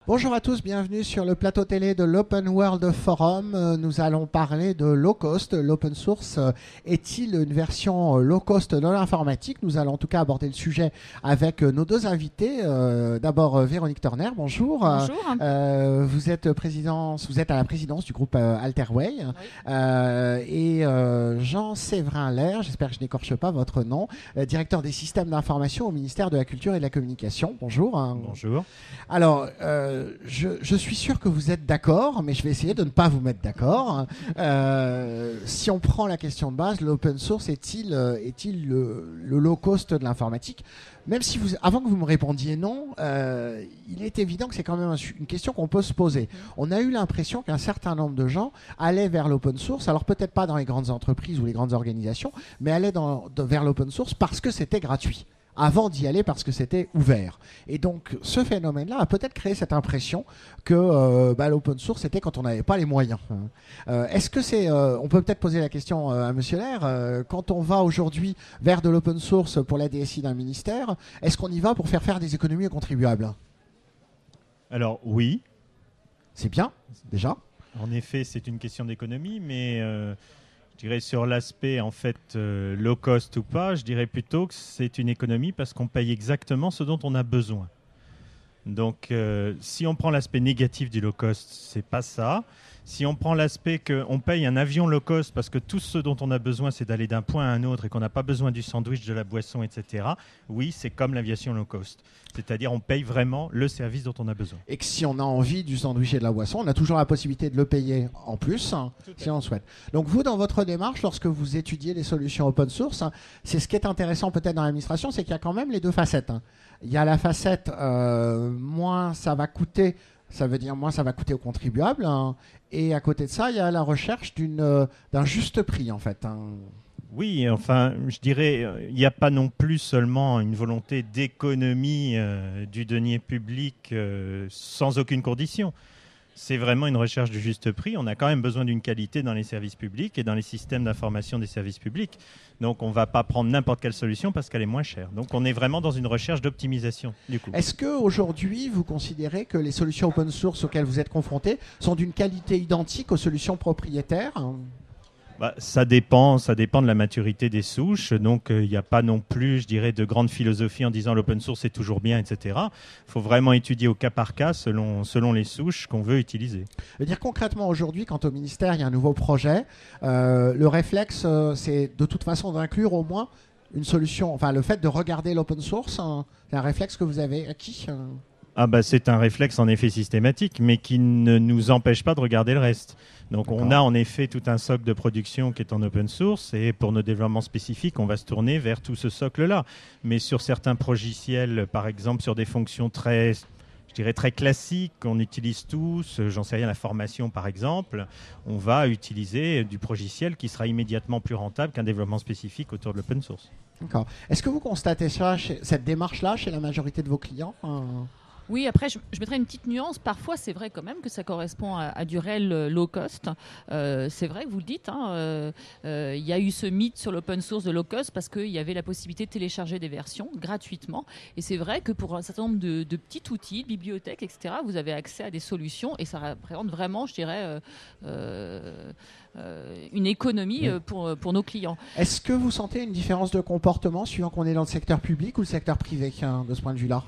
Bonjour à tous, bienvenue sur le plateau télé de l'Open World Forum. Nous allons parler de low cost. L'open source est-il une version low cost de l'informatique? Nous allons en tout cas aborder le sujet avec nos deux invités. D'abord Véronique Turner, bonjour. Bonjour. Vous êtes à la présidence du groupe Alterway. Oui. Et Jean Séverin Lair, j'espère que je n'écorche pas votre nom, directeur des systèmes d'information au ministère de la Culture et de la Communication. Bonjour. Bonjour. Alors, je suis sûr que vous êtes d'accord, mais je vais essayer de ne pas vous mettre d'accord. Si on prend la question de base, l'open source est-il le low cost de l'informatique? Même si avant que vous me répondiez non, il est évident que c'est quand même une question qu'on peut se poser. On a eu l'impression qu'un certain nombre de gens allaient vers l'open source, alors peut-être pas dans les grandes entreprises ou les grandes organisations, mais allaient vers l'open source parce que c'était gratuit, avant d'y aller parce que c'était ouvert. Et donc ce phénomène-là a peut-être créé cette impression que l'open source c'était quand on n'avait pas les moyens. Est-ce que on peut peut-être poser la question à Monsieur Lair, quand on va aujourd'hui vers de l'open source pour la DSI d'un ministère, est-ce qu'on y va pour faire des économies aux contribuables? Alors oui. C'est bien, déjà. En effet, c'est une question d'économie, mais je dirais sur l'aspect en fait low cost ou pas, je dirais plutôt que c'est une économie parce qu'on paye exactement ce dont on a besoin. Donc si on prend l'aspect négatif du low cost, c'est pas ça. Si on prend l'aspect qu'on paye un avion low cost parce que tout ce dont on a besoin c'est d'aller d'un point à un autre et qu'on n'a pas besoin du sandwich, de la boisson, etc. Oui, c'est comme l'aviation low cost. C'est-à-dire on paye vraiment le service dont on a besoin. Et que si on a envie du sandwich et de la boisson, on a toujours la possibilité de le payer en plus, si on souhaite. Donc vous, dans votre démarche, lorsque vous étudiez les solutions open source, c'est ce qui est intéressant peut-être dans l'administration, c'est qu'il y a quand même les deux facettes. Il y a la facette moins ça va coûter, ça veut dire moins ça va coûter aux contribuables, et à côté de ça, il y a la recherche d'un juste prix en fait. Oui, enfin, je dirais, il n'y a pas non plus seulement une volonté d'économie du denier public sans aucune condition. C'est vraiment une recherche du juste prix. On a quand même besoin d'une qualité dans les services publics et dans les systèmes d'information des services publics. Donc, on ne va pas prendre n'importe quelle solution parce qu'elle est moins chère. Donc, on est vraiment dans une recherche d'optimisation du coup. Est-ce qu'aujourd'hui, vous considérez que les solutions open source auxquelles vous êtes confrontés sont d'une qualité identique aux solutions propriétaires ? Ça dépend de la maturité des souches. Donc, il n'y a pas non plus, je dirais, de grande philosophie en disant l'open source est toujours bien, etc. Il faut vraiment étudier au cas par cas selon les souches qu'on veut utiliser. Je veux dire concrètement, aujourd'hui, quand au ministère, il y a un nouveau projet, le réflexe, c'est de toute façon d'inclure au moins une solution, enfin le fait de regarder l'open source, c'est un réflexe que vous avez acquis C'est un réflexe en effet systématique, mais qui ne nous empêche pas de regarder le reste. Donc on a en effet tout un socle de production qui est en open source et pour nos développements spécifiques, on va se tourner vers tout ce socle-là. Mais sur certains progiciels, par exemple sur des fonctions très classiques qu'on utilise tous, j'en sais rien, la formation par exemple, on va utiliser du progiciel qui sera immédiatement plus rentable qu'un développement spécifique autour de l'open source. D'accord. Est-ce que vous constatez cette démarche-là chez la majorité de vos clients Oui, après, je mettrais une petite nuance. Parfois, c'est vrai quand même que ça correspond à du réel low cost. C'est vrai que vous le dites. Il y a eu ce mythe sur l'open source de low cost parce qu'il y avait la possibilité de télécharger des versions gratuitement. Et c'est vrai que pour un certain nombre de petits outils, de bibliothèques, etc., vous avez accès à des solutions et ça représente vraiment, je dirais, une économie pour nos clients. Est-ce que vous sentez une différence de comportement suivant qu'on est dans le secteur public ou le secteur privé de ce point de vue-là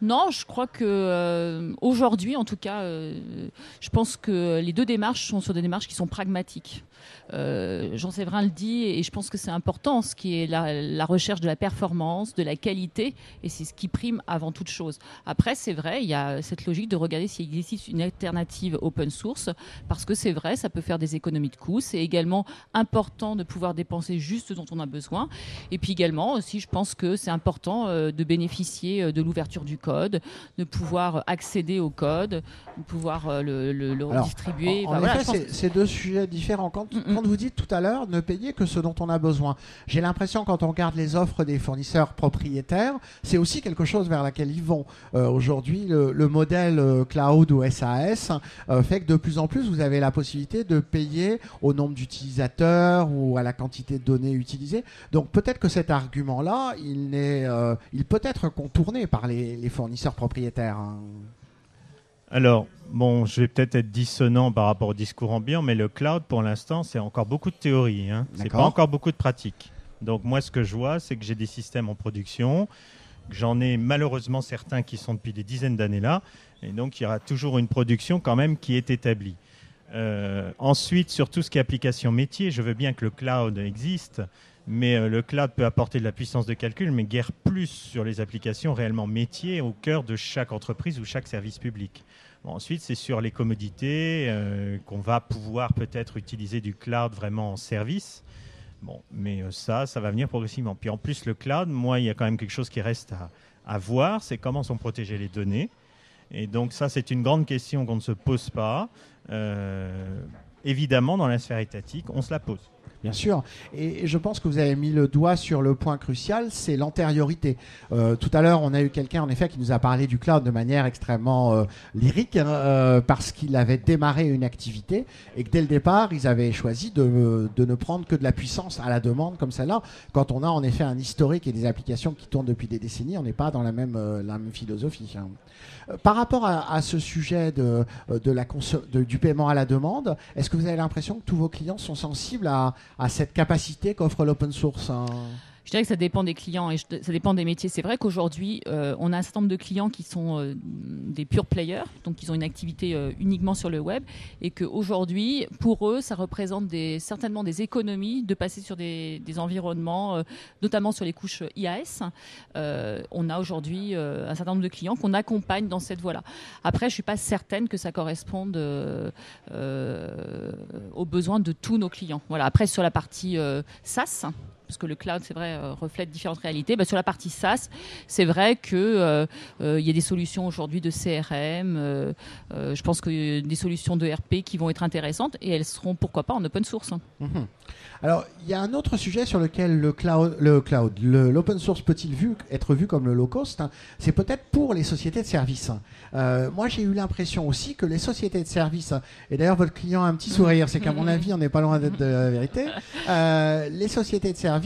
Non, je crois que aujourd'hui, en tout cas, je pense que les deux démarches sont sur des démarches qui sont pragmatiques. Jean Séverin le dit et je pense que c'est important, ce qui est la recherche de la performance, de la qualité, et c'est ce qui prime avant toute chose. Après, c'est vrai, il y a cette logique de regarder s'il existe une alternative open source, parce que c'est vrai, ça peut faire des économies de coûts. C'est également important de pouvoir dépenser juste ce dont on a besoin. Et puis également aussi, je pense que c'est important de bénéficier de l'ouverture du code, de pouvoir accéder au code, de pouvoir le redistribuer. En effet, c'est deux sujets différents. Quand vous dites tout à l'heure ne payer que ce dont on a besoin, j'ai l'impression quand on regarde les offres des fournisseurs propriétaires, c'est aussi quelque chose vers laquelle ils vont. Aujourd'hui, le modèle cloud ou SAS fait que de plus en plus, vous avez la possibilité de payer au nombre d'utilisateurs ou à la quantité de données utilisées. Donc peut-être que cet argument-là, il peut être contourné par les fournisseurs propriétaires. Alors, bon, je vais peut-être être dissonant par rapport au discours ambiant, mais le cloud, pour l'instant, c'est encore beaucoup de théorie. C'est pas encore beaucoup de pratique. Donc, moi, ce que je vois, c'est que j'ai des systèmes en production. J'en ai malheureusement certains qui sont depuis des dizaines d'années là. Et donc, il y aura toujours une production quand même qui est établie. Ensuite, sur tout ce qui est application métier, je veux bien que le cloud existe, mais le cloud peut apporter de la puissance de calcul, mais guère plus sur les applications réellement métiers au cœur de chaque entreprise ou chaque service public. Bon, ensuite, c'est sur les commodités qu'on va pouvoir peut-être utiliser du cloud vraiment en service. Bon, mais ça va venir progressivement. Puis en plus, le cloud, moi, il y a quand même quelque chose qui reste à voir, c'est comment sont protégées les données. Et donc ça, c'est une grande question qu'on ne se pose pas. Évidemment, dans la sphère étatique, on se la pose. Bien sûr. Et je pense que vous avez mis le doigt sur le point crucial, c'est l'antériorité. Tout à l'heure, on a eu quelqu'un, en effet, qui nous a parlé du cloud de manière extrêmement lyrique, parce qu'il avait démarré une activité et que dès le départ, ils avaient choisi de ne prendre que de la puissance à la demande comme celle-là. Quand on a en effet un historique et des applications qui tournent depuis des décennies, on n'est pas dans la même philosophie. Par rapport à ce sujet du paiement à la demande, est-ce que vous avez l'impression que tous vos clients sont sensibles à cette capacité qu'offre l'open source? Je dirais que ça dépend des clients et ça dépend des métiers. C'est vrai qu'aujourd'hui, on a un certain nombre de clients qui sont des pure players, donc ils ont une activité uniquement sur le web, et qu'aujourd'hui, pour eux, ça représente certainement des économies de passer sur des environnements, notamment sur les couches IaaS. On a aujourd'hui un certain nombre de clients qu'on accompagne dans cette voie-là. Après, je ne suis pas certaine que ça corresponde aux besoins de tous nos clients. Voilà. Après, sur la partie SaaS, parce que le cloud, c'est vrai, reflète différentes réalités. Sur la partie SaaS, c'est vrai qu'il y a des solutions aujourd'hui de CRM. Je pense qu'il y a des solutions de RP qui vont être intéressantes et elles seront, pourquoi pas, en open source. Alors, il y a un autre sujet sur lequel l'open source peut-il être vu comme le low cost, c'est peut-être pour les sociétés de services. Moi, j'ai eu l'impression aussi que les sociétés de services, et d'ailleurs votre client a un petit sourire, c'est qu'à mon avis, on n'est pas loin d'être de la vérité, les sociétés de services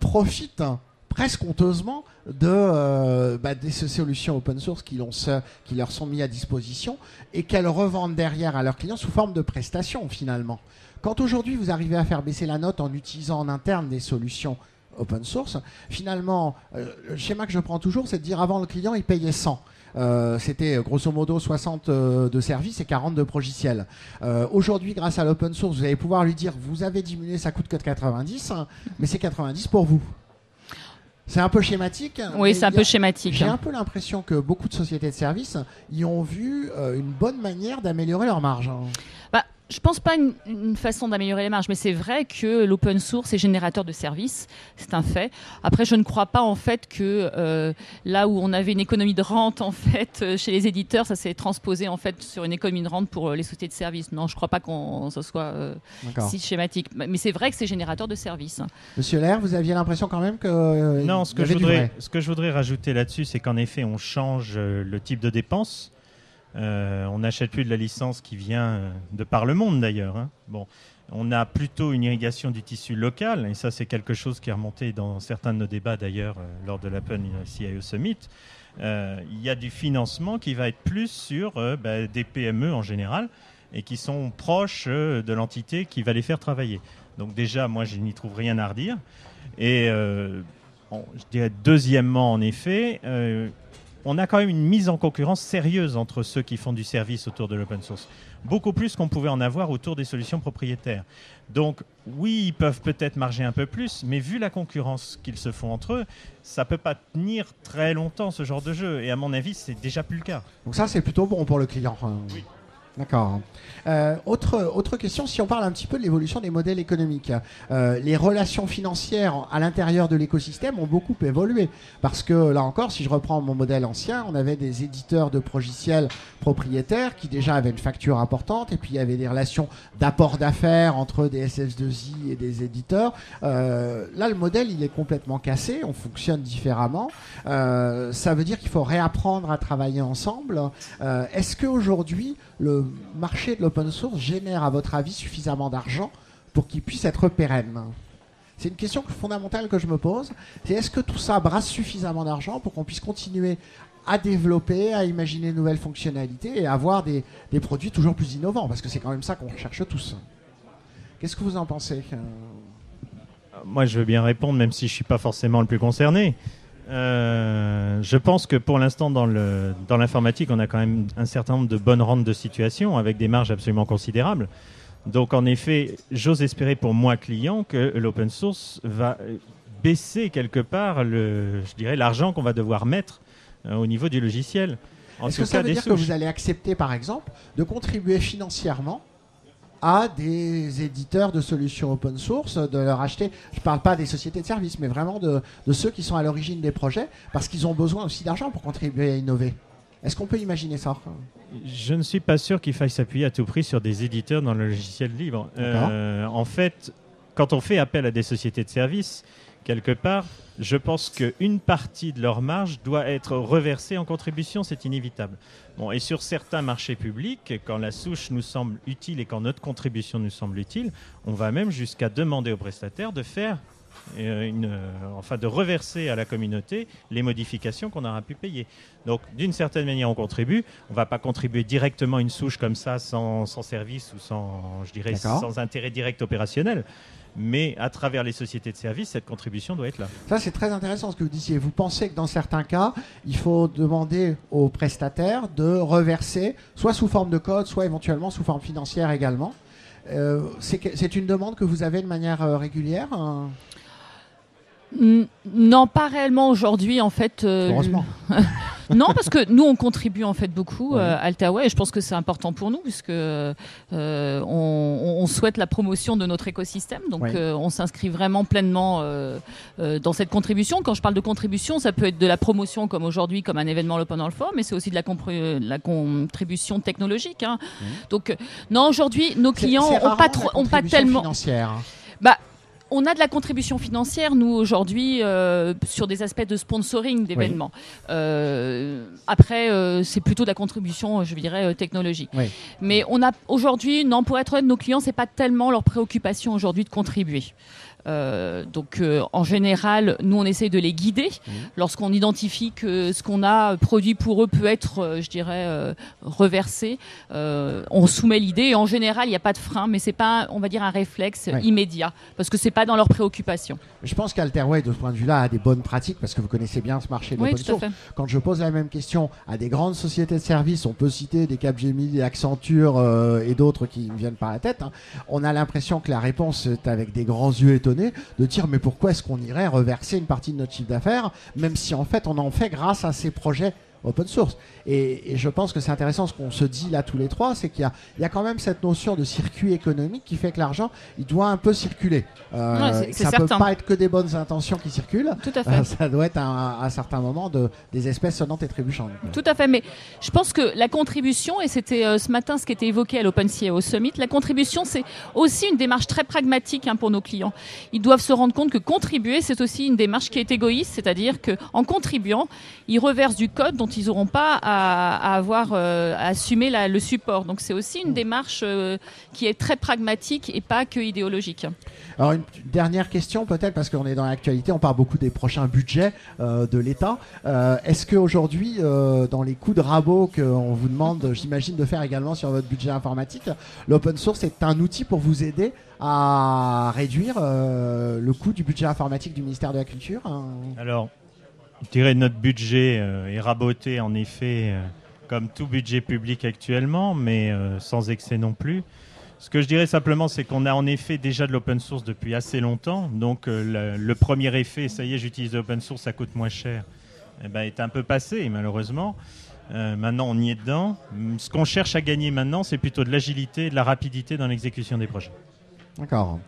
profitent presque honteusement de ces solutions open source qui leur sont mises à disposition et qu'elles revendent derrière à leurs clients sous forme de prestations finalement. Quand aujourd'hui vous arrivez à faire baisser la note en utilisant en interne des solutions open source, finalement, le schéma que je prends toujours, c'est de dire avant le client, il payait 100. C'était grosso modo 60 de services et 40 de progiciels. Aujourd'hui, grâce à l'open source, vous allez pouvoir lui dire, vous avez diminué, ça coûte que 90, mais c'est 90 pour vous. C'est un peu schématique. Oui, c'est un peu schématique. J'ai un peu l'impression que beaucoup de sociétés de services y ont vu une bonne manière d'améliorer leur marge. Je ne pense pas une façon d'améliorer les marges, mais c'est vrai que l'open source est générateur de services, c'est un fait. Après, je ne crois pas en fait que là où on avait une économie de rente en fait chez les éditeurs, ça s'est transposé en fait sur une économie de rente pour les sociétés de services. Non, je ne crois pas qu'on ce soit si schématique. Mais c'est vrai que c'est générateur de services. Monsieur Lair, vous aviez l'impression quand même que non, ce que je voudrais rajouter là-dessus, c'est qu'en effet, on change le type de dépense. On n'achète plus de la licence qui vient de par le monde d'ailleurs. Bon, on a plutôt une irrigation du tissu local, et ça c'est quelque chose qui est remonté dans certains de nos débats d'ailleurs lors de l'Open CIO Summit. Il y a du financement qui va être plus sur des PME en général et qui sont proches de l'entité qui va les faire travailler. Donc déjà, moi je n'y trouve rien à redire. Et je dirais deuxièmement en effet... on a quand même une mise en concurrence sérieuse entre ceux qui font du service autour de l'open source. Beaucoup plus qu'on pouvait en avoir autour des solutions propriétaires. Donc oui, ils peuvent peut-être marger un peu plus, mais vu la concurrence qu'ils se font entre eux, ça ne peut pas tenir très longtemps ce genre de jeu. Et à mon avis, c'est déjà plus le cas. Donc ça, c'est plutôt bon pour le client. Oui. D'accord. Autre question, si on parle un petit peu de l'évolution des modèles économiques. Les relations financières à l'intérieur de l'écosystème ont beaucoup évolué. Parce que là encore, si je reprends mon modèle ancien, on avait des éditeurs de progiciels propriétaires qui déjà avaient une facture importante, et puis il y avait des relations d'apport d'affaires entre des SS2I et des éditeurs. Là, le modèle, il est complètement cassé, on fonctionne différemment. Ça veut dire qu'il faut réapprendre à travailler ensemble. Est-ce qu'aujourd'hui, le marché de l'open source génère, à votre avis, suffisamment d'argent pour qu'il puisse être pérenne? C'est une question fondamentale que je me pose. C'est est-ce que tout ça brasse suffisamment d'argent pour qu'on puisse continuer à développer, à imaginer de nouvelles fonctionnalités et à avoir des produits toujours plus innovants, parce que c'est quand même ça qu'on recherche tous. Qu'est-ce que vous en pensez ? Moi, je veux bien répondre, même si je ne suis pas forcément le plus concerné. Je pense que pour l'instant, dans l'informatique, on a quand même un certain nombre de bonnes rentes de situation avec des marges absolument considérables. Donc, en effet, j'ose espérer pour moi, client, que l'open source va baisser quelque part, je dirais, l'argent qu'on va devoir mettre au niveau du logiciel. Est-ce que ça veut dire que vous allez accepter, par exemple, de contribuer financièrement à des éditeurs de solutions open source, de leur acheter, je ne parle pas des sociétés de services, mais vraiment de ceux qui sont à l'origine des projets, parce qu'ils ont besoin aussi d'argent pour contribuer à innover. Est-ce qu'on peut imaginer ça ? Je ne suis pas sûr qu'il faille s'appuyer à tout prix sur des éditeurs dans le logiciel libre. En fait, quand on fait appel à des sociétés de services, quelque part, je pense qu'une partie de leur marge doit être reversée en contribution, c'est inévitable. Bon, et sur certains marchés publics, quand la souche nous semble utile et quand notre contribution nous semble utile, on va même jusqu'à demander aux prestataires de faire, de reverser à la communauté les modifications qu'on aura pu payer. Donc, d'une certaine manière, on contribue. On ne va pas contribuer directement à une souche comme ça, sans service ou sans intérêt direct opérationnel. Mais à travers les sociétés de services, cette contribution doit être là. Ça, c'est très intéressant ce que vous disiez. Vous pensez que dans certains cas, il faut demander aux prestataires de reverser, soit sous forme de code, soit éventuellement sous forme financière également. C'est une demande que vous avez de manière régulière ? Non, pas réellement aujourd'hui, en fait. Heureusement. Non, parce que nous, on contribue en fait beaucoup à Altaway, et je pense que c'est important pour nous, puisque on souhaite la promotion de notre écosystème. Donc, on s'inscrit vraiment pleinement dans cette contribution. Quand je parle de contribution, ça peut être de la promotion, comme aujourd'hui, comme un événement l'Open Hall Forum, mais c'est aussi de la contribution technologique. Hein. Donc, non, aujourd'hui, nos clients n'ont pas tellement... financière. On a de la contribution financière, nous, aujourd'hui, sur des aspects de sponsoring d'événements. Après, c'est plutôt de la contribution, je dirais, technologique. Oui. Mais on a aujourd'hui, non, pour être honnête, nos clients, c'est pas tellement leur préoccupation aujourd'hui de contribuer. En général, nous, on essaye de les guider lorsqu'on identifie que ce qu'on a produit pour eux peut être, reversé. On soumet l'idée et en général, il n'y a pas de frein, mais c'est pas, on va dire, un réflexe immédiat parce que c'est pas dans leurs préoccupations. Je pense qu'Alterway, de ce point de vue-là, a des bonnes pratiques parce que vous connaissez bien ce marché de l'open source. Quand je pose la même question à des grandes sociétés de services, on peut citer des Capgemini, Accenture et d'autres qui me viennent par la tête. On a l'impression que la réponse est avec des grands yeux étonnés de dire mais pourquoi est-ce qu'on irait reverser une partie de notre chiffre d'affaires même si en fait on en fait grâce à ces projets open source. Et je pense que c'est intéressant ce qu'on se dit là tous les trois, c'est qu'il y a quand même cette notion de circuit économique qui fait que l'argent, il doit un peu circuler. Ça ne peut pas être que des bonnes intentions qui circulent. Tout à fait. Ça doit être à un certain moment des espèces sonnantes et trébuchantes. Tout à fait. Mais je pense que la contribution, et c'était ce matin ce qui était évoqué à l'OpenCIO Summit, la contribution, c'est aussi une démarche très pragmatique pour nos clients. Ils doivent se rendre compte que contribuer, c'est aussi une démarche qui est égoïste, c'est-à-dire qu'en contribuant, ils reversent du code dont ils n'auront pas à avoir à assumer le support. Donc c'est aussi une démarche qui est très pragmatique et pas que idéologique. Alors une dernière question peut-être, parce qu'on est dans l'actualité, on parle beaucoup des prochains budgets de l'État. Est-ce qu'aujourd'hui, dans les coups de rabot qu'on vous demande, j'imagine, de faire également sur votre budget informatique, l'open source est un outil pour vous aider à réduire le coût du budget informatique du ministère de la Culture ? Alors, je dirais que notre budget est raboté en effet comme tout budget public actuellement, mais sans excès non plus. Ce que je dirais simplement, c'est qu'on a en effet déjà de l'open source depuis assez longtemps. Donc le premier effet, ça y est, j'utilise l'open source, ça coûte moins cher, est un peu passé malheureusement. Maintenant, on y est dedans. Ce qu'on cherche à gagner maintenant, c'est plutôt de l'agilité et de la rapidité dans l'exécution des projets. D'accord.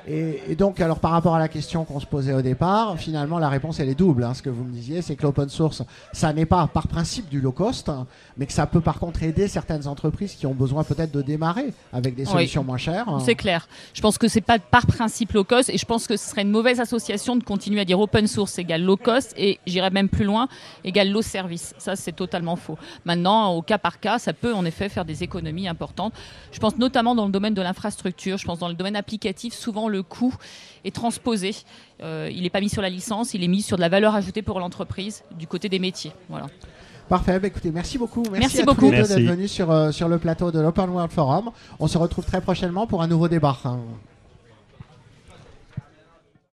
Et donc, alors par rapport à la question qu'on se posait au départ, finalement la réponse elle est double. Ce que vous me disiez, c'est que l'open source, ça n'est pas par principe du low cost, mais que ça peut par contre aider certaines entreprises qui ont besoin peut-être de démarrer avec des solutions moins chères. C'est clair. Je pense que c'est pas par principe low cost, et je pense que ce serait une mauvaise association de continuer à dire open source égale low cost, et j'irais même plus loin, égale low service. Ça, c'est totalement faux. Maintenant, au cas par cas, ça peut en effet faire des économies importantes. Je pense notamment dans le domaine de l'infrastructure, je pense dans le domaine applicatif, souvent le coût est transposé. Il n'est pas mis sur la licence, il est mis sur de la valeur ajoutée pour l'entreprise du côté des métiers. Voilà. Parfait, bah, écoutez, merci beaucoup. Merci à beaucoup. tous les deux Merci. d'être venus sur le plateau de l'Open World Forum. On se retrouve très prochainement pour un nouveau débat.